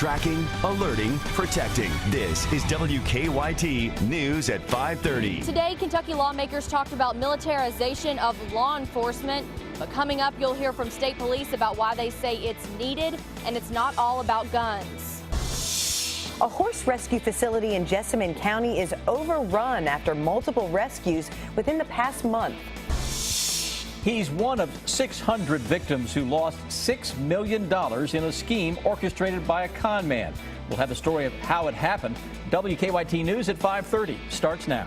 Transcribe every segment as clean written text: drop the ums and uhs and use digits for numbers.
Tracking, alerting, protecting. This is WKYT News at 5:30. Today, Kentucky lawmakers talked about militarization of law enforcement. But coming up, you'll hear from state police about why they say it's needed and it's not all about guns. A horse rescue facility in Jessamine County is overrun after multiple rescues within the past month. He's one of 600 victims who lost $6 million in a scheme orchestrated by a con man. We'll have the story of how it happened. WKYT News at 5:30 starts now.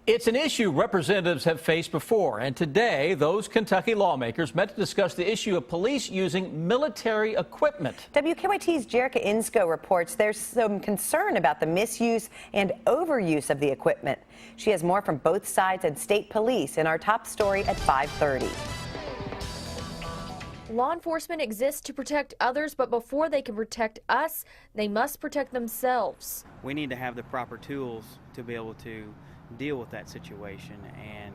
It's an issue representatives have faced before, and today those Kentucky lawmakers met to discuss the issue of police using military equipment. WKYT's Jerica Insko reports there's some concern about the misuse and overuse of the equipment. She has more from both sides and state police in our top story at 5:30. Law enforcement exists to protect others, but before they can protect us, they must protect themselves. We need to have the proper tools to be able to deal with that situation and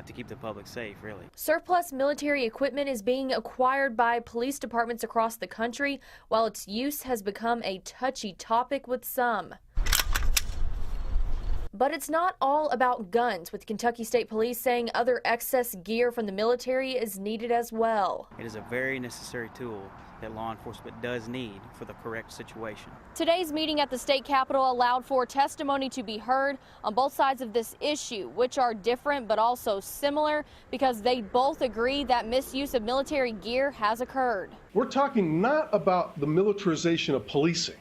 to keep the public safe, really. Surplus military equipment is being acquired by police departments across the country, while its use has become a touchy topic with some. But it's not all about guns, with Kentucky State Police saying other excess gear from the military is needed as well. It is a very necessary tool that law enforcement does need for the correct situation. Today's meeting at the state capitol allowed for testimony to be heard on both sides of this issue, which are different but also similar because they both agree that misuse of military gear has occurred. We're talking not about the militarization of policing.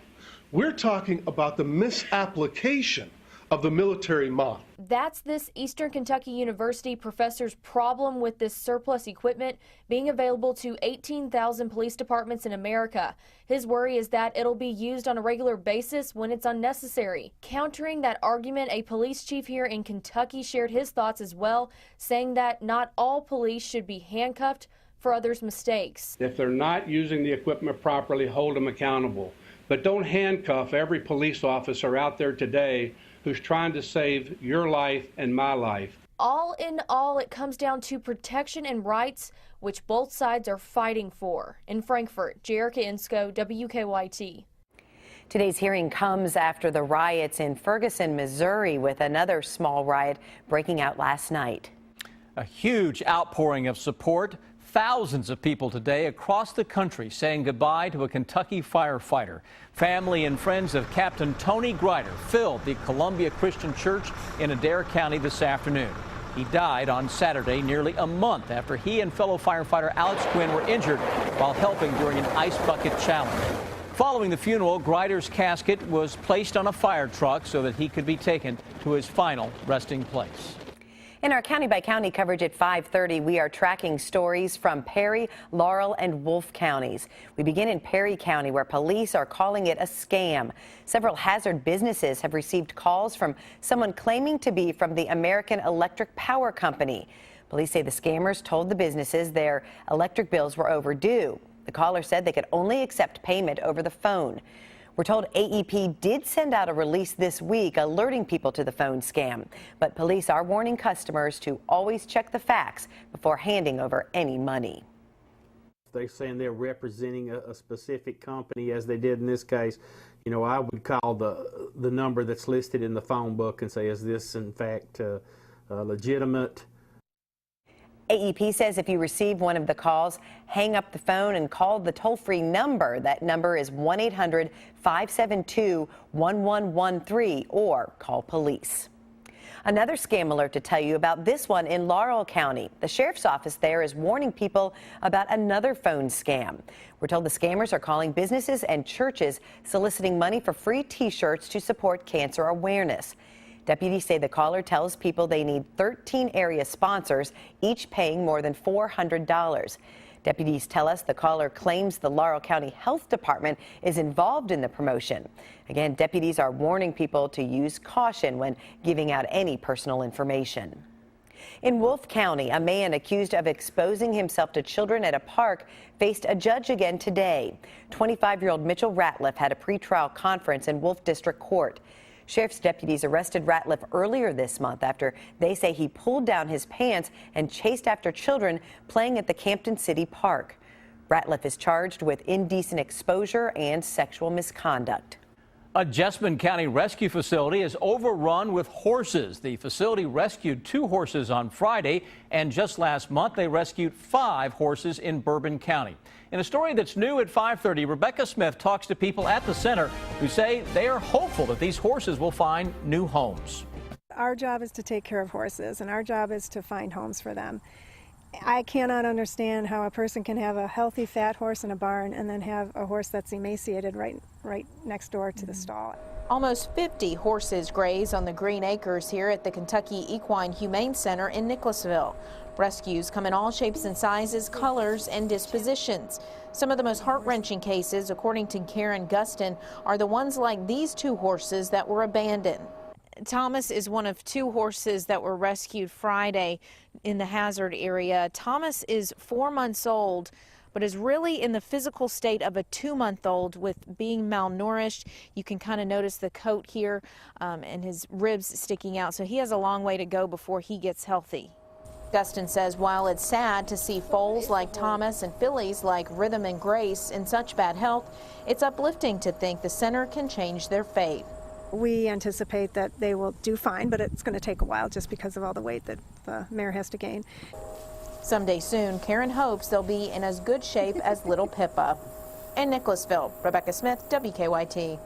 We're talking about the misapplication of the military model. That's this Eastern Kentucky University professor's problem with this surplus equipment being available to 18,000 police departments in America. His worry is that it'll be used on a regular basis when it's unnecessary. Countering that argument, a police chief here in Kentucky shared his thoughts as well, saying that not all police should be handcuffed for others' mistakes. If they're not using the equipment properly, hold them accountable. But don't handcuff every police officer out there today who's trying to save your life and my life. All in all, it comes down to protection and rights, which both sides are fighting for. In Frankfort, Jerica Insko, WKYT. Today's hearing comes after the riots in Ferguson, Missouri, with another small riot breaking out last night. A huge outpouring of support. Thousands of people today across the country saying goodbye to a Kentucky firefighter. Family and friends of Captain Tony Grider filled the Columbia Christian Church in Adair County this afternoon. He died on Saturday, nearly a month after he and fellow firefighter Alex Quinn were injured while helping during an ice bucket challenge. Following the funeral, Grider's casket was placed on a fire truck so that he could be taken to his final resting place. In our county by county coverage at 5:30, we are tracking stories from Perry, Laurel, and Wolfe counties. We begin in Perry County, where police are calling it a scam. Several hazard businesses have received calls from someone claiming to be from the American Electric Power Company. Police say the scammers told the businesses their electric bills were overdue. The caller said they could only accept payment over the phone. We're told AEP did send out a release this week alerting people to the phone scam, but police are warning customers to always check the facts before handing over any money. They're saying they're representing a specific company, as they did in this case. You know, I would call the number that's listed in the phone book and say, is this in fact legitimate? AEP says if you receive one of the calls, hang up the phone and call the toll-free number. That number is 1-800-572-1113 or call police. Another scam alert to tell you about, this one in Laurel County. The sheriff's office there is warning people about another phone scam. We're told the scammers are calling businesses and churches soliciting money for free T-shirts to support cancer awareness. Deputies say the caller tells people they need 13 area sponsors, each paying more than $400. Deputies tell us the caller claims the Laurel County Health Department is involved in the promotion. Again, deputies are warning people to use caution when giving out any personal information. In Wolfe County, a man accused of exposing himself to children at a park faced a judge again today. 25-year-old Mitchell Ratliff had a pretrial conference in Wolfe District Court. Sheriff's deputies arrested Ratliff earlier this month after they say he pulled down his pants and chased after children playing at the Campton City Park. Ratliff is charged with indecent exposure and sexual misconduct. A Jessamine County rescue facility is overrun with horses. The facility rescued 2 horses on Friday, and just last month they rescued 5 horses in Bourbon County. In a story that's new at 5:30, Rebecca Smith talks to people at the center who say they are hopeful that these horses will find new homes. Our job is to take care of horses, and our job is to find homes for them. I cannot understand how a person can have a healthy, fat horse in a barn and then have a horse that's emaciated right next door to the stall. Almost 50 horses graze on the green acres here at the Kentucky Equine Humane Center in Nicholasville. Rescues come in all shapes and sizes, colors, and dispositions. Some of the most heart-wrenching cases, according to Karen Gustin, are the ones like these 2 horses that were abandoned. Thomas is one of 2 horses that were rescued Friday in the Hazard area. Thomas is 4 months old, but is really in the physical state of a 2-month-old with being malnourished. You can kind of notice the coat here and his ribs sticking out, so he has a long way to go before he gets healthy. Gustin says while it's sad to see foals like Thomas and fillies like Rhythm and Grace in such bad health, it's uplifting to think the center can change their fate. We anticipate that they will do fine, but it's going to take a while just because of all the weight that the mare has to gain. Someday soon, Karen hopes they'll be in as good shape as little Pippa. In Nicholasville, Rebecca Smith, WKYT.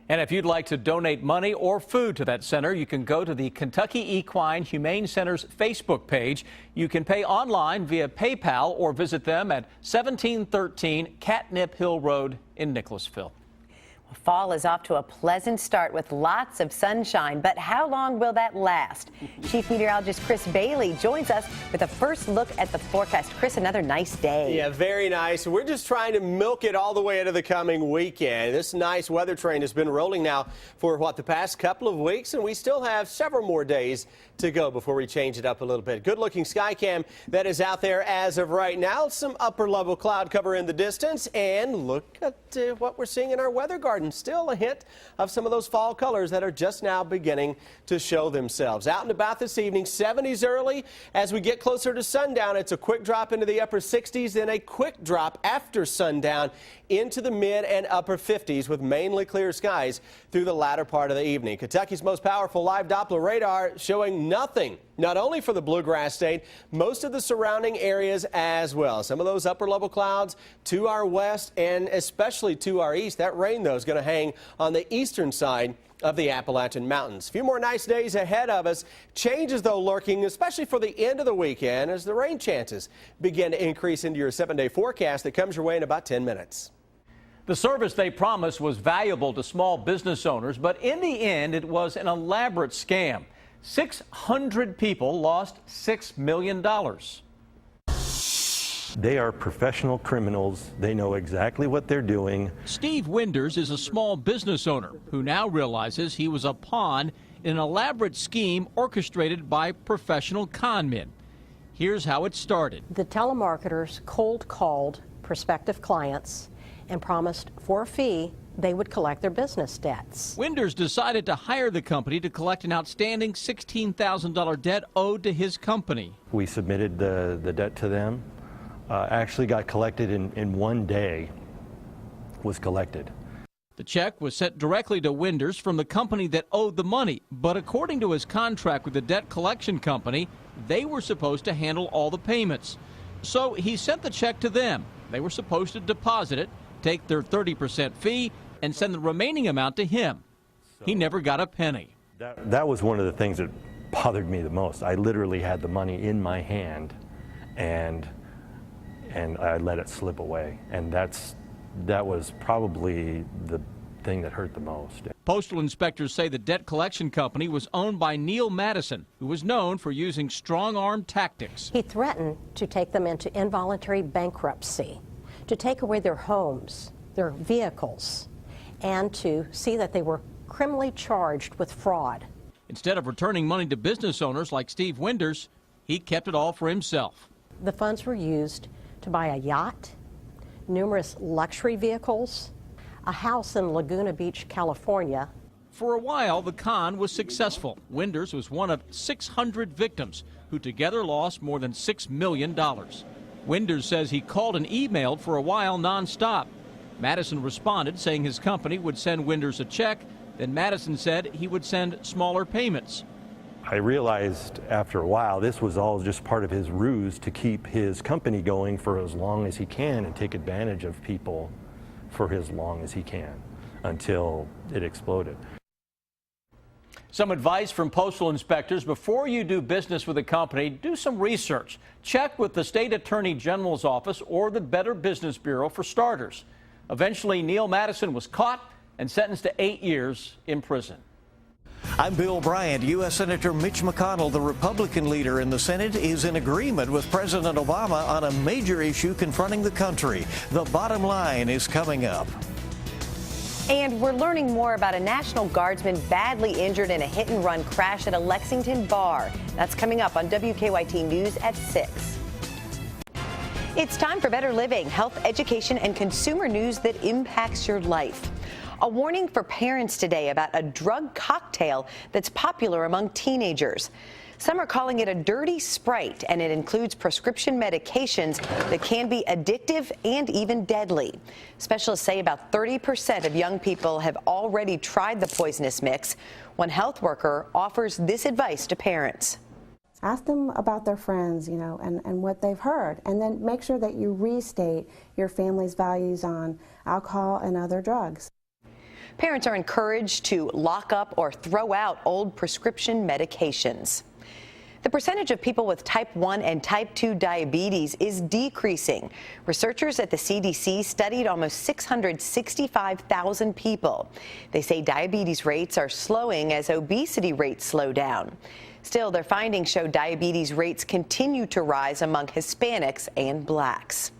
And if you'd like to donate money or food to that center, you can go to the Kentucky Equine Humane Center's Facebook page. You can pay online via PayPal or visit them at 1713 Catnip Hill Road in Nicholasville. Fall is off to a pleasant start with lots of sunshine, but how long will that last? Chief Meteorologist Chris Bailey joins us with a first look at the forecast. Chris, another nice day. Yeah, very nice. We're just trying to milk it all the way into the coming weekend. This nice weather train has been rolling now for, the past couple of weeks, and we still have several more days to go before we change it up a little bit. Good-looking sky cam that is out there as of right now. Some upper-level cloud cover in the distance, and look at what we're seeing in our weather garden. Still a hint of some of those fall colors that are just now beginning to show themselves. Out and about this evening, 70s early. As we get closer to sundown, it's a quick drop into the upper 60s, then a quick drop after sundown into the mid and upper 50s with mainly clear skies through the latter part of the evening. Kentucky's most powerful live Doppler radar showing nothing, not only for the Bluegrass State, most of the surrounding areas as well. Some of those upper level clouds to our west and especially to our east. That rain, though, is going to hang on the eastern side of the Appalachian Mountains. A few more nice days ahead of us. Changes, though, lurking, especially for the end of the weekend as the rain chances begin to increase into your 7-day forecast that comes your way in about 10 minutes. The service they promised was valuable to small business owners, but in the end, it was an elaborate scam. 600 people lost $6 million. They are professional criminals. They know exactly what they're doing. Steve Winders is a small business owner who now realizes he was a pawn in an elaborate scheme orchestrated by professional con men. Here's how it started. The telemarketers cold called prospective clients and promised for a fee they would collect their business debts. Winders decided to hire the company to collect an outstanding $16,000 debt owed to his company. We submitted the debt to them. Actually got collected in 1 day, was collected. The check was sent directly to Winders from the company that owed the money, but according to his contract with the debt collection company, they were supposed to handle all the payments. So he sent the check to them. They were supposed to deposit it, take their 30% fee, and send the remaining amount to him. He never got a penny. That was one of the things that bothered me the most. I literally had the money in my hand, and I let it slip away. And that was probably the thing that hurt the most. Postal inspectors say the debt collection company was owned by Neil Madison, who was known for using strong-arm tactics. He threatened to take them into involuntary bankruptcy, to take away their homes, their vehicles, and to see that they were criminally charged with fraud. Instead of returning money to business owners like Steve Winders, he kept it all for himself. The funds were used to buy a yacht, numerous luxury vehicles, a house in Laguna Beach, California. For a while, the con was successful. Winders was one of 600 victims who together lost more than $6 million. Winders says he called and emailed for a while nonstop. Madison responded saying his company would send Winders a check. Then Madison said he would send smaller payments. I realized after a while this was all just part of his ruse to keep his company going for as long as he can and take advantage of people for as long as he can until it exploded. Some advice from postal inspectors: before you do business with a company, do some research. Check with the State Attorney General's office or the Better Business Bureau for starters. Eventually, Neil Madison was caught and sentenced to 8 years in prison. I'm Bill Bryant. U.S. Senator Mitch McConnell, the Republican leader in the Senate, is in agreement with President Obama on a major issue confronting the country. The bottom line is coming up. And we're learning more about a National Guardsman badly injured in a hit-and-run crash at a Lexington bar. That's coming up on WKYT News at 6. It's time for Better Living, health, education, and consumer news that impacts your life. A warning for parents today about a drug cocktail that's popular among teenagers. Some are calling it a dirty Sprite, and it includes prescription medications that can be addictive and even deadly. Specialists say about 30% of young people have already tried the poisonous mix. One health worker offers this advice to parents. Ask them about their friends, and what they've heard, and then make sure that you restate your family's values on alcohol and other drugs. Parents are encouraged to lock up or throw out old prescription medications. The percentage of people with type 1 and type 2 diabetes is decreasing. Researchers at the CDC studied almost 665,000 people. They say diabetes rates are slowing as obesity rates slow down. Still, their findings show diabetes rates continue to rise among Hispanics and blacks.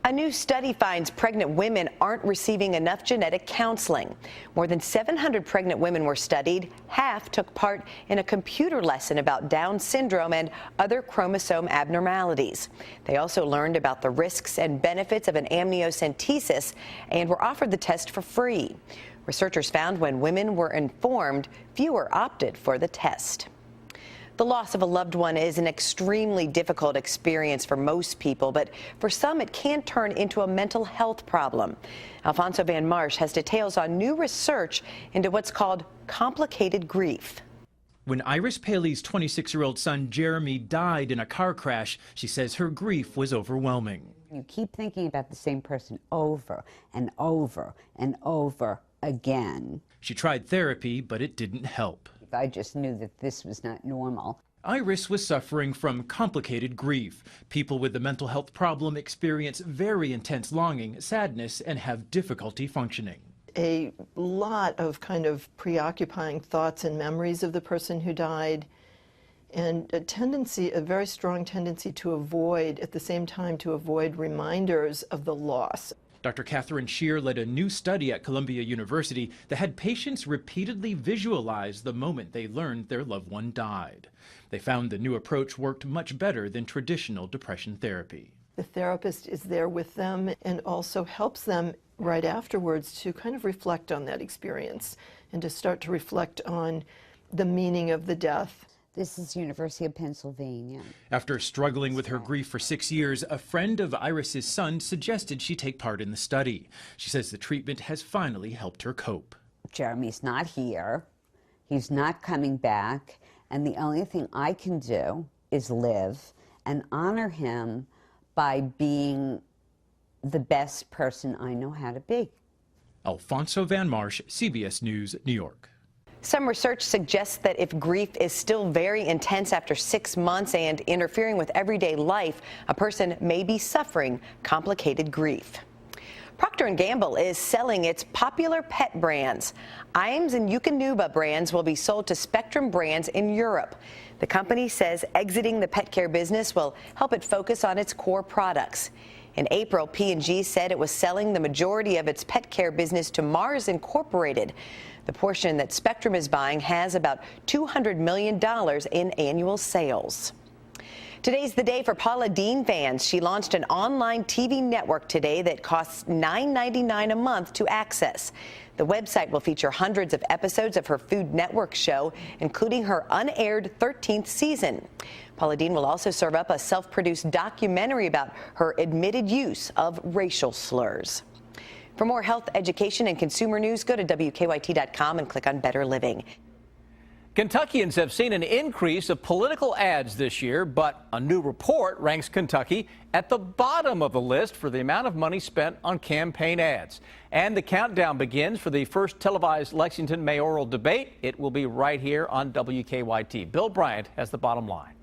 A new study finds pregnant women aren't receiving enough genetic counseling. More than 700 pregnant women were studied. Half took part in a computer lesson about Down syndrome and other chromosome abnormalities. They also learned about the risks and benefits of an amniocentesis and were offered the test for free. Researchers found when women were informed, fewer opted for the test. The loss of a loved one is an extremely difficult experience for most people, but for some it can turn into a mental health problem. Alfonso Van Marsh has details on new research into what's called complicated grief. When Iris Paley's 26-year-old son Jeremy died in a car crash, she says her grief was overwhelming. You keep thinking about the same person over and over and over again. She tried therapy, but it didn't help. I just knew that this was not normal. Iris was suffering from complicated grief. People with a mental health problem experience very intense longing, sadness, and have difficulty functioning. A lot of kind of preoccupying thoughts and memories of the person who died, and a very strong tendency to avoid, at the same time, to avoid reminders of the loss. Dr. Catherine Shear led a new study at Columbia University that had patients repeatedly visualize the moment they learned their loved one died. They found the new approach worked much better than traditional depression therapy. The therapist is there with them and also helps them right afterwards to kind of reflect on that experience and to start to reflect on the meaning of the death. This is University of Pennsylvania. After struggling with her grief for 6 years, a friend of Iris's son suggested she take part in the study. She says the treatment has finally helped her cope. Jeremy's not here. He's not coming back. And the only thing I can do is live and honor him by being the best person I know how to be. Alfonso Van Marsh, CBS News, New York. Some research suggests that if grief is still very intense after 6 months and interfering with everyday life, a person may be suffering complicated grief. Procter & Gamble is selling its popular pet brands. Iams and Eukanuba brands will be sold to Spectrum Brands in Europe. The company says exiting the pet care business will help it focus on its core products. In April, P&G said it was selling the majority of its pet care business to Mars Incorporated. The portion that Spectrum is buying has about $200 million in annual sales. Today's the day for Paula Deen fans. She launched an online TV network today that costs $9.99 a month to access. The website will feature hundreds of episodes of her Food Network show, including her unaired 13th season. Paula Deen will also serve up a self-produced documentary about her admitted use of racial slurs. For more health, education, and consumer news, go to WKYT.com and click on Better Living. Kentuckians have seen an increase of political ads this year, but a new report ranks Kentucky at the bottom of the list for the amount of money spent on campaign ads. And the countdown begins for the first televised Lexington mayoral debate. It will be right here on WKYT. Bill Bryant has the bottom line.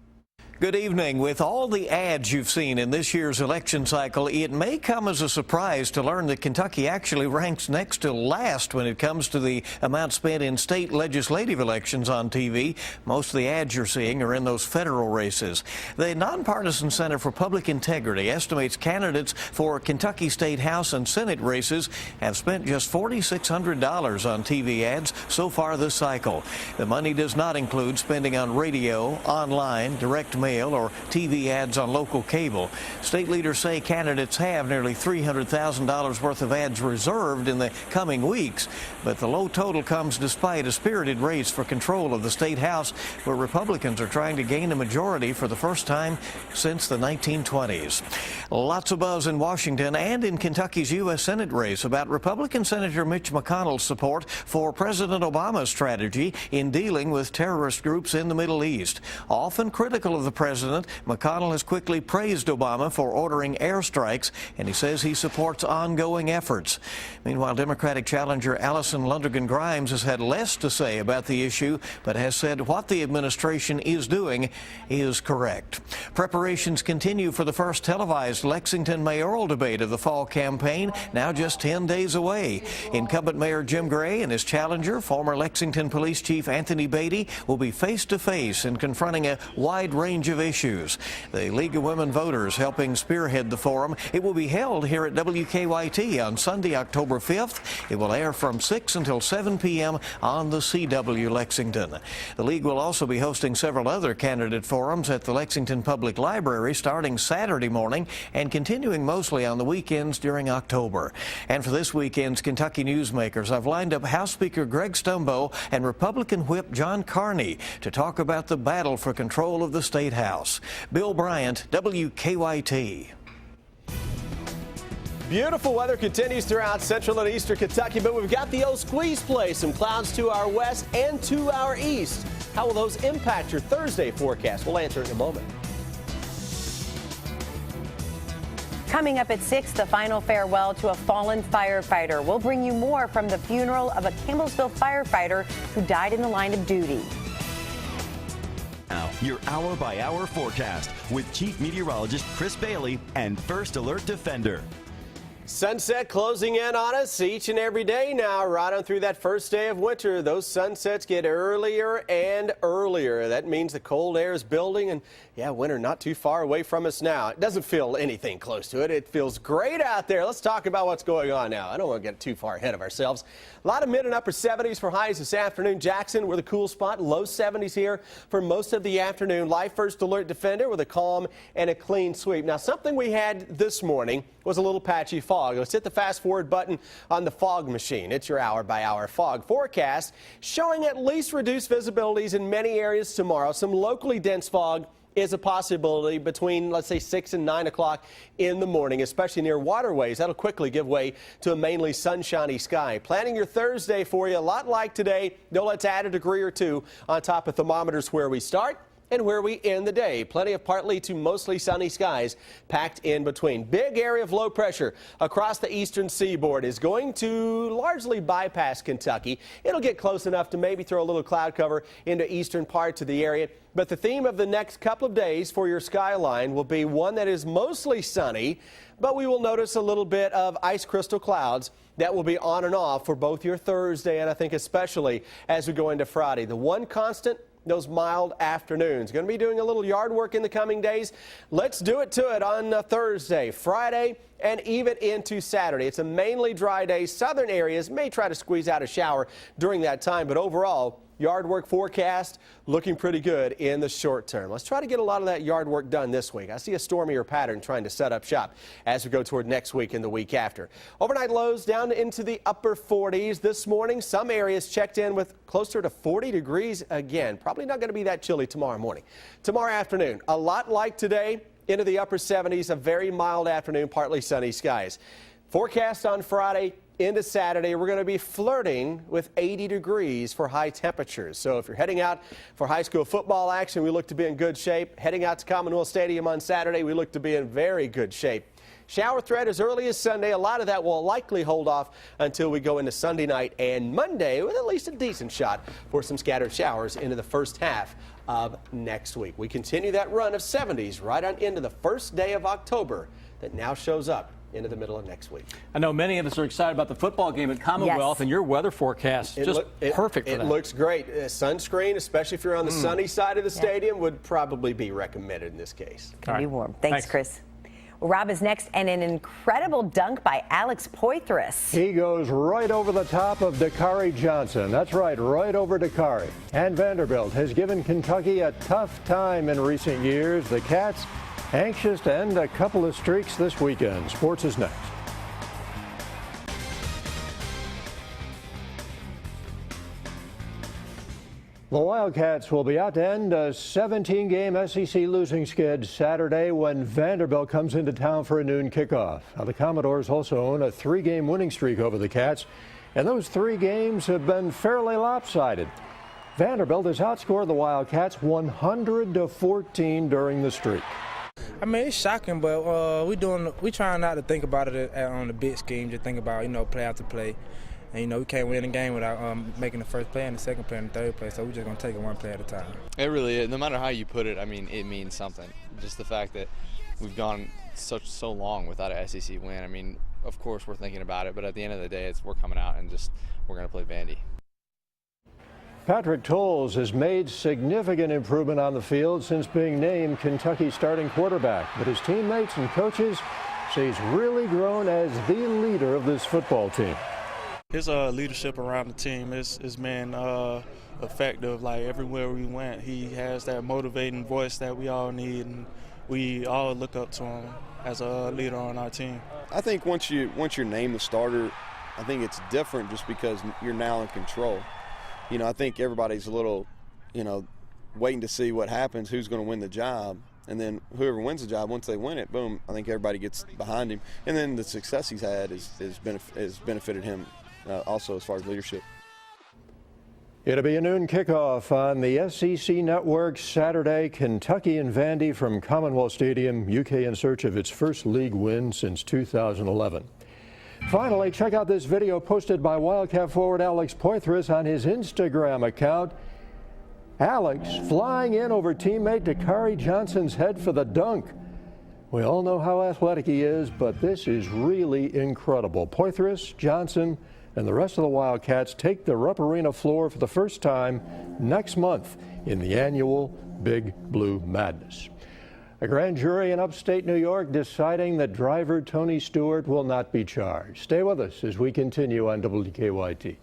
Good evening. With all the ads you've seen in this year's election cycle, it may come as a surprise to learn that Kentucky actually ranks next to last when it comes to the amount spent in state legislative elections on TV. Most of the ads you're seeing are in those federal races. The Nonpartisan Center for Public Integrity estimates candidates for Kentucky State House and Senate races have spent just $4,600 on TV ads so far this cycle. The money does not include spending on radio, online, direct mail, or TV ads on local cable. State leaders say candidates have nearly $300,000 worth of ads reserved in the coming weeks, but the low total comes despite a spirited race for control of the state house, where Republicans are trying to gain a majority for the first time since the 1920s. Lots of buzz in Washington and in Kentucky's U.S. Senate race about Republican Senator Mitch McConnell's support for President Obama's strategy in dealing with terrorist groups in the Middle East. Often critical of the president, McConnell has quickly praised Obama for ordering airstrikes, and he says he supports ongoing efforts. Meanwhile, Democratic challenger Allison Lundergan Grimes has had less to say about the issue, but has said what the administration is doing is correct. Preparations continue for the first televised Lexington mayoral debate of the fall campaign, now just 10 days away. Incumbent Mayor Jim Gray and his challenger, former Lexington Police Chief Anthony Beatty, will be face-to-face in confronting a wide range of issues. The League of Women Voters helping spearhead the forum. It will be held here at WKYT on Sunday, October 5th. It will air from 6 until 7 p.m. on the CW Lexington. The League will also be hosting several other candidate forums at the Lexington Public Library starting Saturday morning and continuing mostly on the weekends during October. And for this weekend's Kentucky Newsmakers, I've lined up House Speaker Greg Stumbo and Republican Whip John Carney to talk about the battle for control of the State House. Bill Bryant, WKYT. Beautiful weather continues throughout central and eastern Kentucky, but we've got the old squeeze play. Some clouds to our west and to our east. How will those impact your Thursday forecast? We'll answer in a moment. Coming up at 6, the final farewell to a fallen firefighter. We'll bring you more from the funeral of a Campbellsville firefighter who died in the line of duty. Now, your hour-by-hour forecast with Chief Meteorologist Chris Bailey and First Alert Defender. Sunset closing in on us each and every day now, right on through that first day of winter. Those sunsets get earlier and earlier. That means the cold air is building, and yeah, winter not too far away from us now. It doesn't feel anything close to it. It feels great out there. Let's talk about what's going on now. I don't want to get too far ahead of ourselves. A lot of mid and upper 70s for highs this afternoon. Jackson, we're the cool spot. Low 70s here for most of the afternoon. Live First Alert Defender with a calm and a clean sweep. Now, something we had this morning was a little patchy fog. Let's hit the fast forward button on the fog machine. It's your hour-by-hour fog forecast showing at least reduced visibilities in many areas tomorrow. Some locally dense fog is a possibility between, let's say, 6 and 9 o'clock in the morning, especially near waterways. That'll quickly give way to a mainly sunshiny sky. Planning your Thursday for you, a lot like today, though let's add a degree or two on top of thermometers where we start and where we end the day. Plenty of partly to mostly sunny skies packed in between. Big area of low pressure across the eastern seaboard is going to largely bypass Kentucky. It'll get close enough to maybe throw a little cloud cover into eastern parts of the area. But the theme of the next couple of days for your skyline will be one that is mostly sunny, but we will notice a little bit of ice crystal clouds that will be on and off for both your Thursday and I think especially as we go into Friday. The one constant, those mild afternoons. Going to be doing a little yard work in the coming days. Let's do it to it on Thursday, Friday, and even into Saturday. It's a mainly dry day. Southern areas may try to squeeze out a shower during that time, but overall, yard work forecast looking pretty good in the short term. Let's try to get a lot of that yard work done this week. I see a stormier pattern trying to set up shop as we go toward next week and the week after. Overnight lows down into the upper 40s this morning. Some areas checked in with closer to 40 degrees again. Probably not going to be that chilly tomorrow morning. Tomorrow afternoon, a lot like today, into the upper 70s, a very mild afternoon, partly sunny skies. Forecast on Friday into Saturday, we're going to be flirting with 80 degrees for high temperatures. So if you're heading out for high school football action, we look to be in good shape. Heading out to Commonwealth Stadium on Saturday, we look to be in very good shape. Shower threat as early as Sunday. A lot of that will likely hold off until we go into Sunday night and Monday with at least a decent shot for some scattered showers into the first half of next week. We continue that run of 70s right on into the first day of October that now shows up into the middle of next week. I know many of us are excited about the football game at Commonwealth, and your weather forecast is just perfect for that. It looks great. Sunscreen, especially if you're on the sunny side of the stadium, would probably be recommended in this case. Can be warm. Thanks, Chris. Well, Rob is next, and an incredible dunk by Alex Poitras. He goes right over the top of Dakari Johnson. That's right over Dakari. And Vanderbilt has given Kentucky a tough time in recent years. The Cats anxious to end a couple of streaks this weekend. Sports is next. The Wildcats will be out to end a 17-game SEC losing skid Saturday when Vanderbilt comes into town for a noon kickoff. Now, the Commodores also own a 3-game winning streak over the Cats, and those 3 games have been fairly lopsided. Vanderbilt has outscored the Wildcats 100-14 during the streak. I mean, it's shocking, but we trying not to think about it on the big scheme. Just think about, play after play. And, we can't win a game without making the first play and the second play and the third play, so we're just going to take it one play at a time. It really is. No matter how you put it, I mean, it means something. Just the fact that we've gone so long without an SEC win. I mean, of course we're thinking about it, but at the end of the day, we're coming out and we're going to play Vandy. Patrick Towles has made significant improvement on the field since being named Kentucky's starting quarterback, but his teammates and coaches say he's really grown as the leader of this football team. His leadership around the team is been effective. Like everywhere we went, he has that motivating voice that we all need, and we all look up to him as a leader on our team. I think once you're named the starter, I think it's different just because you're now in control. I think everybody's a little, waiting to see what happens, who's going to win the job. And then whoever wins the job, once they win it, boom, I think everybody gets behind him. And then the success he's had has benefited him also as far as leadership. It'll be a noon kickoff on the SEC Network Saturday. Kentucky and Vandy from Commonwealth Stadium, UK in search of its first league win since 2011. Finally, check out this video posted by Wildcat forward Alex Poitras on his Instagram account. Alex flying in over teammate Dakari Johnson's head for the dunk. We all know how athletic he is, but this is really incredible. Poitras, Johnson, and the rest of the Wildcats take the Rupp Arena floor for the first time next month in the annual Big Blue Madness. A grand jury in upstate New York deciding that driver Tony Stewart will not be charged. Stay with us as we continue on WKYT.